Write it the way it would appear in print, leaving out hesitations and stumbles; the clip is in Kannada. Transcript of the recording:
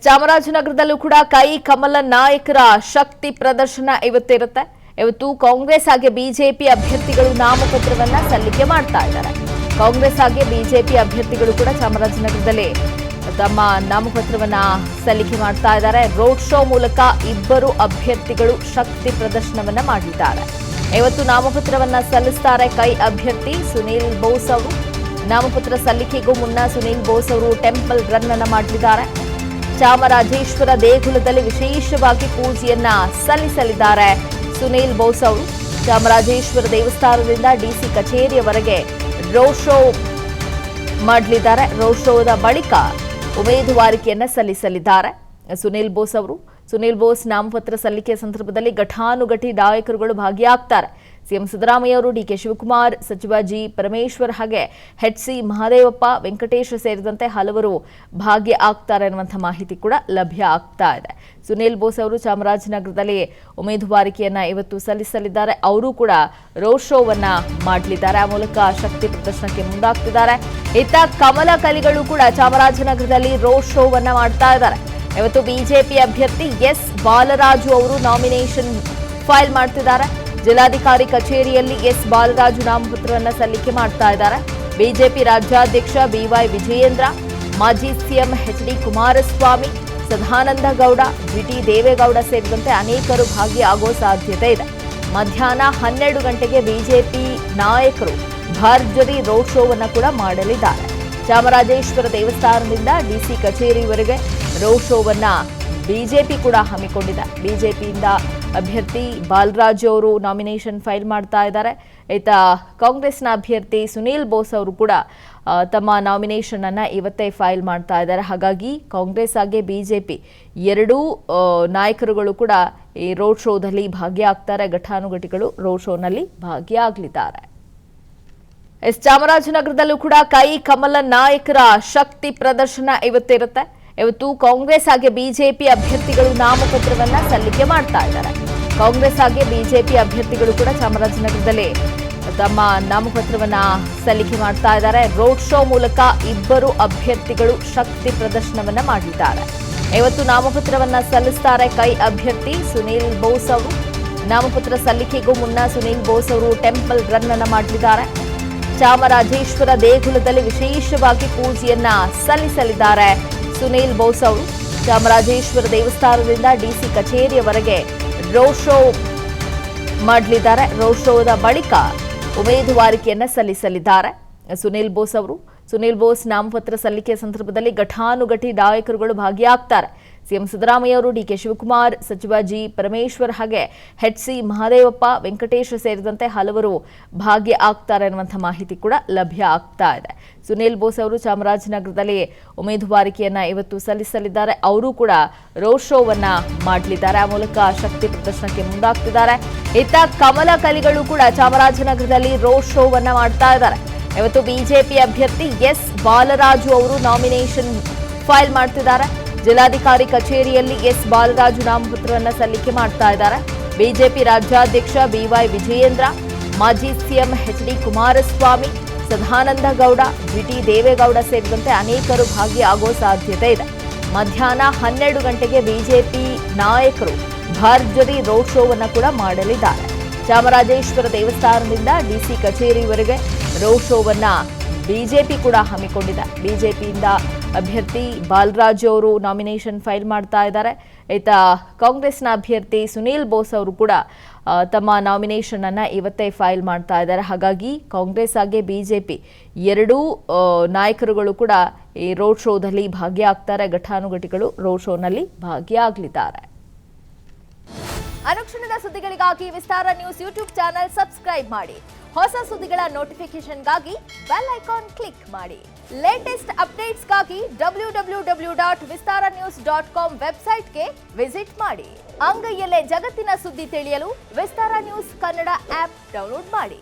ಚಾಮರಾಜನಗರದಲ್ಲೂ ಕೂಡ ಕೈ ಕಮಲ ನಾಯಕರ ಶಕ್ತಿ ಪ್ರದರ್ಶನ ಇವತ್ತಿರುತ್ತೆ. ಇವತ್ತು ಕಾಂಗ್ರೆಸ್ ಹಾಗೆ ಬಿಜೆಪಿ ಅಭ್ಯರ್ಥಿಗಳು ನಾಮಪತ್ರವನ್ನ ಸಲ್ಲಿಕೆ ಮಾಡ್ತಾ ಇದ್ದಾರೆ. ಕಾಂಗ್ರೆಸ್ ಹಾಗೆ ಬಿಜೆಪಿ ಅಭ್ಯರ್ಥಿಗಳು ಕೂಡ ಚಾಮರಾಜನಗರದಲ್ಲಿ ತಮ್ಮ ನಾಮಪತ್ರವನ್ನ ಸಲ್ಲಿಕೆ ಮಾಡ್ತಾ ಇದ್ದಾರೆ. ರೋಡ್ ಶೋ ಮೂಲಕ ಇಬ್ಬರು ಅಭ್ಯರ್ಥಿಗಳು ಶಕ್ತಿ ಪ್ರದರ್ಶನವನ್ನ ಮಾಡಿದ್ದಾರೆ. ಇವತ್ತು ನಾಮಪತ್ರವನ್ನ ಸಲ್ಲಿಸುತ್ತಾರೆ ಕೈ ಅಭ್ಯರ್ಥಿ ಸುನೀಲ್ ಬೋಸ್ ಅವರು. ನಾಮಪತ್ರ ಸಲ್ಲಿಕೆಗೂ ಮುನ್ನ ಸುನೀಲ್ ಬೋಸ್ ಅವರು ಟೆಂಪಲ್ ರನ್ ಅನ್ನ ಮಾಡಲಿದ್ದಾರೆ. ಚಾಮರಾಜೇಶ್ವರ ದೇಗುಲದಲ್ಲಿ ವಿಶೇಷವಾಗಿ ಪೂಜೆಯನ್ನ ಸಲ್ಲಿಸಲಿದ್ದಾರೆ ಸುನೀಲ್ ಬೋಸ್ ಅವರು. ಚಾಮರಾಜೇಶ್ವರ ದೇವಸ್ಥಾನದಿಂದ ಡಿಸಿ ಕಚೇರಿಯವರೆಗೆ ರೋಡ್ ಶೋ ಮಾಡಲಿದ್ದಾರೆ. ರೋಡ್ ಶೋದ ಬಳಿಕ ಉಮೇದುವಾರಿಕೆಯನ್ನ ಸಲ್ಲಿಸಲಿದ್ದಾರೆ ಸುನೀಲ್ ಬೋಸ್ ಅವರು. ಸುನೀಲ್ ಬೋಸ್ ನಾಮಪತ್ರ ಸಲ್ಲಿಕೆ ಸಂದರ್ಭದಲ್ಲಿ ಘಟಾನುಘಟಿ ನಾಯಕರುಗಳು ಭಾಗಿಯಾಗ್ತಾರೆ. ಸಿಎಂ ಸಿದ್ದರಾಮಯ್ಯ ಅವರು, ಡಿಕೆ ಶಿವಕುಮಾರ್, ಸಚಿವ ಜಿ ಪರಮೇಶ್ವರ್ ಹಾಗೆ ಎಚ್.ಸಿ. ಮಹದೇವಪ್ಪ, ವೆಂಕಟೇಶ್ ಸೇರಿದಂತೆ ಹಲವರು ಭಾಗಿಯಾಗ್ತಾರೆ ಅನ್ನುವಂಥ ಮಾಹಿತಿ ಕೂಡ ಲಭ್ಯ ಆಗ್ತಾ ಇದೆ. ಸುನೀಲ್ ಬೋಸ್ ಅವರು ಚಾಮರಾಜನಗರದಲ್ಲಿ ಉಮೇದುವಾರಿಕೆಯನ್ನ ಇವತ್ತು ಸಲ್ಲಿಸಲಿದ್ದಾರೆ. ಅವರು ಕೂಡ ರೋಡ್ ಶೋವನ್ನ ಮಾಡಲಿದ್ದಾರೆ. ಆ ಮೂಲಕ ಶಕ್ತಿ ಪ್ರದರ್ಶನಕ್ಕೆ ಮುಂದಾಗ್ತಿದ್ದಾರೆ. ಇತ್ತ ಕಮಲ ಕಲಿಗಳು ಕೂಡ ಚಾಮರಾಜನಗರದಲ್ಲಿ ರೋಡ್ ಶೋವನ್ನ ಮಾಡ್ತಾ ಇದ್ದಾರೆ. ಇವತ್ತು ಬಿಜೆಪಿ ಅಭ್ಯರ್ಥಿ ಎಸ್ ಬಾಲರಾಜು ಅವರು ನಾಮಿನೇಷನ್ ಫೈಲ್ ಮಾಡ್ತಿದ್ದಾರೆ. ಜಿಲ್ಲಾಧಿಕಾರಿ ಕಚೇರಿಯಲ್ಲಿ ಎಸ್ ಬಾಲರಾಜು ನಾಮಪತ್ರವನ್ನು ಸಲ್ಲಿಕೆ ಮಾಡ್ತಾ ಇದ್ದಾರೆ. ಬಿಜೆಪಿ ರಾಜ್ಯಾಧ್ಯಕ್ಷ ಬಿವೈ ವಿಜಯೇಂದ್ರ, ಮಾಜಿ ಸಿಎಂ ಎಚ್.ಡಿ. ಕುಮಾರಸ್ವಾಮಿ, ಸದಾನಂದ ಗೌಡ, ಜಿಟಿ ದೇವೇಗೌಡ ಸೇರಿದಂತೆ ಅನೇಕರು ಭಾಗಿಯಾಗುವ ಸಾಧ್ಯತೆ ಇದೆ. ಮಧ್ಯಾಹ್ನ 12 ಗಂಟೆಗೆ ಬಿಜೆಪಿ ನಾಯಕರು ಭರ್ಜರಿ ರೋಡ್ ಶೋವನ್ನು ಕೂಡ ಮಾಡಲಿದ್ದಾರೆ. ಚಾಮರಾಜೇಶ್ವರ ದೇವಸ್ಥಾನದಿಂದ ಡಿಸಿ ಕಚೇರಿವರೆಗೆ ರೋಡ್ ಶೋವನ್ನ ಬಿಜೆಪಿ ಕೂಡ ಹಮ್ಮಿಕೊಂಡಿದೆ. ಬಿಜೆಪಿಯಿಂದ ಅಭ್ಯರ್ಥಿ ಬಾಲರಾಜು ಅವರು ನಾಮಿನೇಷನ್ ಫೈಲ್ ಮಾಡ್ತಾ ಇದ್ದಾರೆ. ಈತ ಕಾಂಗ್ರೆಸ್ನ ಅಭ್ಯರ್ಥಿ ಸುನೀಲ್ ಬೋಸ್ ಅವರು ಕೂಡ ತಮ್ಮ ನಾಮಿನೇಷನ್ ಅನ್ನ ಇವತ್ತೇ ಫೈಲ್ ಮಾಡ್ತಾ ಇದ್ದಾರೆ. ಹಾಗಾಗಿ ಕಾಂಗ್ರೆಸ್ ಹಾಗೆ ಬಿಜೆಪಿ ಎರಡೂ ನಾಯಕರುಗಳು ಕೂಡ ಈ ರೋಡ್ ಶೋದಲ್ಲಿ ಭಾಗಿಯಾಗ್ತಾರೆ. ಘಟಾನುಘಟಿಗಳು ರೋಡ್ ಶೋನಲ್ಲಿ ಭಾಗಿಯಾಗಲಿದ್ದಾರೆ. ಚಾಮರಾಜನಗರದಲ್ಲೂ ಕೂಡ ಕೈ ಕಮಲ ನಾಯಕರ ಶಕ್ತಿ ಪ್ರದರ್ಶನ ಇವತ್ತಿರುತ್ತೆ. ಇವತ್ತು ಕಾಂಗ್ರೆಸ್ ಹಾಗೆ ಬಿಜೆಪಿ ಅಭ್ಯರ್ಥಿಗಳು ನಾಮಪತ್ರವನ್ನ ಸಲ್ಲಿಕೆ ಮಾಡ್ತಾ ಇದ್ದಾರೆ. ಕಾಂಗ್ರೆಸ್ ಹಾಗೆ ಬಿಜೆಪಿ ಅಭ್ಯರ್ಥಿಗಳು ಕೂಡ ಚಾಮರಾಜನಗರದಲ್ಲಿ ತಮ್ಮ ನಾಮಪತ್ರವನ್ನ ಸಲ್ಲಿಕೆ ಮಾಡ್ತಾ ಇದ್ದಾರೆ. ರೋಡ್ ಶೋ ಮೂಲಕ ಇಬ್ಬರು ಅಭ್ಯರ್ಥಿಗಳು ಶಕ್ತಿ ಪ್ರದರ್ಶನವನ್ನ ಮಾಡಿದ್ದಾರೆ. ಇವತ್ತು ನಾಮಪತ್ರವನ್ನ ಸಲ್ಲಿಸುತ್ತಾರೆ ಕೈ ಅಭ್ಯರ್ಥಿ ಸುನೀಲ್ ಬೋಸ್ ಅವರು. ನಾಮಪತ್ರ ಸಲ್ಲಿಕೆಗೂ ಮುನ್ನ ಸುನೀಲ್ ಬೋಸ್ ಅವರು ಟೆಂಪಲ್ ರನ್ ಅನ್ನ ಮಾಡಲಿದ್ದಾರೆ. ಚಾಮರಾಜೇಶ್ವರ ದೇಗುಲದಲ್ಲಿ ವಿಶೇಷವಾಗಿ ಪೂಜೆಯನ್ನ ಸಲ್ಲಿಸಲಿದ್ದಾರೆ ಸುನೀಲ್ ಬೋಸ್ ಅವರು. ಚಾಮರಾಜೇಶ್ವರ ದೇವಸ್ಥಾನದಿಂದ ಡಿಸಿ ಕಚೇರಿಯವರೆಗೆ ರೋಡ್ ಶೋ ಮಾಡಲಿದ್ದಾರೆ. ರೋಡ್ ಶೋದ ಬಳಿಕ ಉಮೇದುವಾರಿಕೆಯನ್ನ ಸಲ್ಲಿಸಲಿದ್ದಾರೆ ಸುನೀಲ್ ಬೋಸ್ ಅವರು. ಸುನೀಲ್ ಬೋಸ್ ನಾಮಪತ್ರ ಸಲ್ಲಿಕೆ ಸಂದರ್ಭದಲ್ಲಿ ಘಟಾನುಘಟಿ ನಾಯಕರುಗಳು ಭಾಗಿಯಾಗ್ತಾರೆ. ಸಿಎಂ ಸಿದ್ದರಾಮಯ್ಯ ಅವರು, ಡಿಕೆ ಶಿವಕುಮಾರ್, ಸಚಿವ ಜಿ ಪರಮೇಶ್ವರ್ ಹಾಗೆ ಎಚ್.ಸಿ. ಮಹದೇವಪ್ಪ, ವೆಂಕಟೇಶ್ ಸೇರಿದಂತೆ ಹಲವರು ಭಾಗಿಯಾಗ್ತಾರೆ ಅನ್ನುವಂಥ ಮಾಹಿತಿ ಕೂಡ ಲಭ್ಯ ಆಗ್ತಾ ಇದೆ. ಸುನೀಲ್ ಬೋಸ್ ಅವರು ಚಾಮರಾಜನಗರದಲ್ಲಿ ಉಮೇದುವಾರಿಕೆಯನ್ನ ಇವತ್ತು ಸಲ್ಲಿಸಲಿದ್ದಾರೆ. ಅವರು ಕೂಡ ರೋಡ್ ಶೋವನ್ನ ಮಾಡಲಿದ್ದಾರೆ. ಆ ಮೂಲಕ ಶಕ್ತಿ ಪ್ರದರ್ಶನಕ್ಕೆ ಮುಂದಾಗ್ತಿದ್ದಾರೆ. ಇತ್ತ ಕಮಲ ಕಲಿಗಳು ಕೂಡ ಚಾಮರಾಜನಗರದಲ್ಲಿ ರೋಡ್ ಶೋವನ್ನ ಮಾಡ್ತಾ ಇದ್ದಾರೆ. ಇವತ್ತು ಬಿಜೆಪಿ ಅಭ್ಯರ್ಥಿ ಎಸ್ ಬಾಲರಾಜು ಅವರು ನಾಮಿನೇಷನ್ ಫೈಲ್ ಮಾಡ್ತಿದ್ದಾರೆ. ಜಿಲ್ಲಾಧಿಕಾರಿ ಕಚೇರಿಯಲ್ಲಿ ಎಸ್ ಬಾಲರಾಜು ನಾಮಪತ್ರವನ್ನು ಸಲ್ಲಿಕೆ ಮಾಡ್ತಾ ಇದ್ದಾರೆ. ಬಿಜೆಪಿ ರಾಜ್ಯಾಧ್ಯಕ್ಷ ಬಿವೈ ವಿಜಯೇಂದ್ರ, ಮಾಜಿ ಸಿಎಂ ಎಚ್.ಡಿ. ಕುಮಾರಸ್ವಾಮಿ, ಸದಾನಂದ ಗೌಡ, ಜಿಟಿ ದೇವೇಗೌಡ ಸೇರಿದಂತೆ ಅನೇಕರು ಭಾಗಿಯಾಗುವ ಸಾಧ್ಯತೆ ಇದೆ. ಮಧ್ಯಾಹ್ನ 12 ಗಂಟೆಗೆ ಬಿಜೆಪಿ ನಾಯಕರು ಭರ್ಜರಿ ರೋಡ್ ಶೋವನ್ನು ಕೂಡ ಮಾಡಲಿದ್ದಾರೆ. ಚಾಮರಾಜೇಶ್ವರ ದೇವಸ್ಥಾನದಿಂದ ಡಿಸಿ ಕಚೇರಿವರೆಗೆ ರೋಡ್ ಶೋವನ್ನ ಬಿಜೆಪಿ ಕೂಡ ಹಮ್ಮಿಕೊಂಡಿದೆ. ಬಿಜೆಪಿಯಿಂದ ಅಭ್ಯರ್ಥಿ ಬಾಲರಾಜು ಅವರು ನಾಮಿನೇಷನ್ ಫೈಲ್ ಮಾಡ್ತಾ ಇದ್ದಾರೆ. ಈತ ಕಾಂಗ್ರೆಸ್ನ ಅಭ್ಯರ್ಥಿ ಸುನೀಲ್ ಬೋಸ್ ಅವರು ಕೂಡ ತಮ್ಮ ನಾಮಿನೇಷನ್ ಅನ್ನ ಇವತ್ತೇ ಫೈಲ್ ಮಾಡ್ತಾ ಇದ್ದಾರೆ. ಹಾಗಾಗಿ ಕಾಂಗ್ರೆಸ್ ಹಾಗೆ ಬಿಜೆಪಿ ಎರಡೂ ನಾಯಕರುಗಳು ಕೂಡ ಈ ರೋಡ್ ಶೋದಲ್ಲಿ ಭಾಗಿಯಾಗ್ತಾರೆ. ಘಟಾನುಘಟಿಗಳು ರೋಡ್ ಶೋನಲ್ಲಿ ಭಾಗಿಯಾಗಲಿದ್ದಾರೆ. ಅನುಕ್ಷಣದ ಸುದ್ದಿಗಳಿಗಾಗಿ ವಿಸ್ತಾರ ನ್ಯೂಸ್ ಯೂಟ್ಯೂಬ್ ಚಾನೆಲ್ ಸಬ್ಸ್ಕ್ರೈಬ್ ಮಾಡಿ. ಹೊಸ ಸುದ್ದಿಗಳ ನೋಟಿಫಿಕೇಶನ್ಗಾಗಿ ಬೆಲ್ ಐಕಾನ್ ಕ್ಲಿಕ್ ಮಾಡಿ. ಲೇಟೆಸ್ಟ್ ಅಪ್ಡೇಟ್ಸ್ಗಾಗಿ www.vistaranews.com ವೆಬ್ಸೈಟ್ಗೆ ವಿಸಿಟ್ ಮಾಡಿ. ಅಂಗೈಯಲ್ಲೇ ಜಗತ್ತಿನ ಸುದ್ದಿ ತಿಳಿಯಲು ವಿಸ್ತಾರ ನ್ಯೂಸ್ ಕನ್ನಡ ಆಪ್ ಡೌನ್ಲೋಡ್ ಮಾಡಿ.